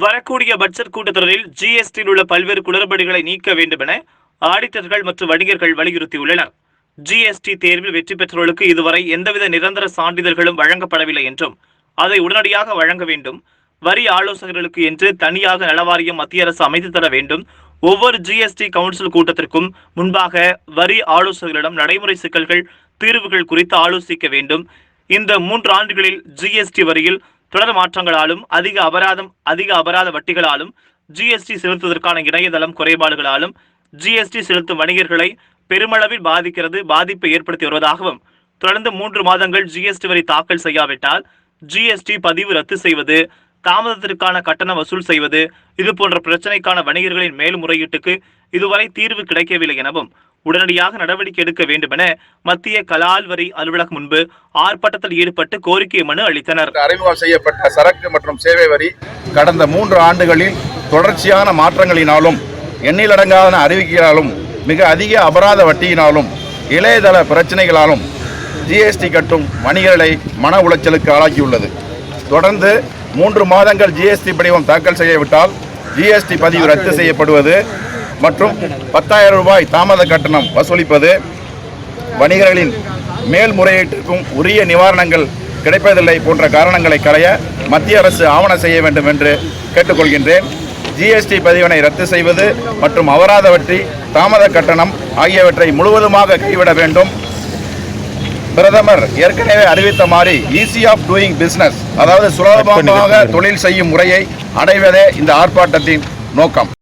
வரக்கூடிய பட்ஜெட் கூட்டத்தொடரில் ஜிஎஸ்டியில் உள்ள பல்வேறு குளறுபடிகளை நீக்க வேண்டும் என ஆடிட்டர்கள் மற்றும் வணிகர்கள் வலியுறுத்தியுள்ளனர். ஜிஎஸ்டி தேர்வில் வெற்றி பெற்றவர்களுக்கு இதுவரை எந்தவித நிரந்தர சான்றிதழ்களும் வழங்கப்படவில்லை என்றும் அதை உடனடியாக வழங்க வேண்டும். வரி ஆலோசகர்களுக்கு என்று தனியாக நலவாரியம் மத்திய அரசு அமைத்து தர வேண்டும். ஒவ்வொரு ஜிஎஸ்டி கவுன்சில் கூட்டத்திற்கும் முன்பாக வரி ஆலோசகர்களிடம் நடைமுறை சிக்கல்கள் தீர்வுகள் குறித்து ஆலோசிக்க வேண்டும். இந்த 3 ஆண்டுகளில் ஜிஎஸ்டி வரியில் தொடர் மாற்றங்களாலும் அதிக அபராத வட்டிகளாலும் ஜிஎஸ்டி செலுத்துவதற்கான இணையதளம் குறைபாடுகளாலும் ஜிஎஸ்டி செலுத்தும் வணிகர்களை பெருமளவில் பாதிப்பை ஏற்படுத்தி வருவதாகவும், தொடர்ந்து 3 மாதங்கள் ஜிஎஸ்டி வரி தாக்கல் செய்யாவிட்டால் ஜிஎஸ்டி பதிவு ரத்து செய்வது, தாமதத்திற்கான கட்டணம் வசூல் செய்வது, இது போன்ற பிரச்சனைக்கான வணிகர்களின் மேல்முறையீட்டுக்கு இதுவரை தீர்வு கிடைக்கவில்லை எனவும் உடனடியாக நடவடிக்கை எடுக்க வேண்டும் என மத்திய கலால் வரி அலுவலகம் முன்பு ஆர்ப்பாட்டத்தில் ஈடுபட்டு கோரிக்கை மனு அளித்தனர். அறிமுகம் செய்யப்பட்ட சரக்கு மற்றும் சேவை வரி கடந்த 3 ஆண்டுகளில் தொடர்ச்சியான மாற்றங்களினாலும் எண்ணிலடங்கான அறிவிக்கைகளாலும் மிக அதிக அபராத வட்டியினாலும் இளையதள பிரச்சனைகளாலும் ஜிஎஸ்டி கட்டும் வணிகர்களை மன உளைச்சலுக்கு ஆளாக்கியுள்ளது. தொடர்ந்து 3 மாதங்கள் ஜிஎஸ்டி படிவம் தாக்கல் செய்யவிட்டால் ஜிஎஸ்டி பதிவு ரத்து செய்யப்படுவது மற்றும் 10,000 ரூபாய் தாமத கட்டணம் வசூலிப்பது, வணிகர்களின் மேல்முறையீட்டிற்கும் உரிய நிவாரணங்கள் கிடைப்பதில்லை போன்ற காரணங்களை களைய மத்திய அரசு ஆவண செய்ய வேண்டும் என்று கேட்டுக்கொள்கின்றேன். ஜிஎஸ்டி பதிவினை ரத்து செய்வது மற்றும் அபராத வட்டி, தாமத கட்டணம் ஆகியவற்றை முழுவதுமாக கைவிட வேண்டும். பிரதமர் ஏற்கனவே அறிவித்த மாதிரி ஈஸி ஆஃப் டூயிங் பிசினஸ், அதாவது சுலபமாக தொழில் செய்யும் முறையை அடைவதே இந்த ஆர்ப்பாட்டத்தின் நோக்கம்.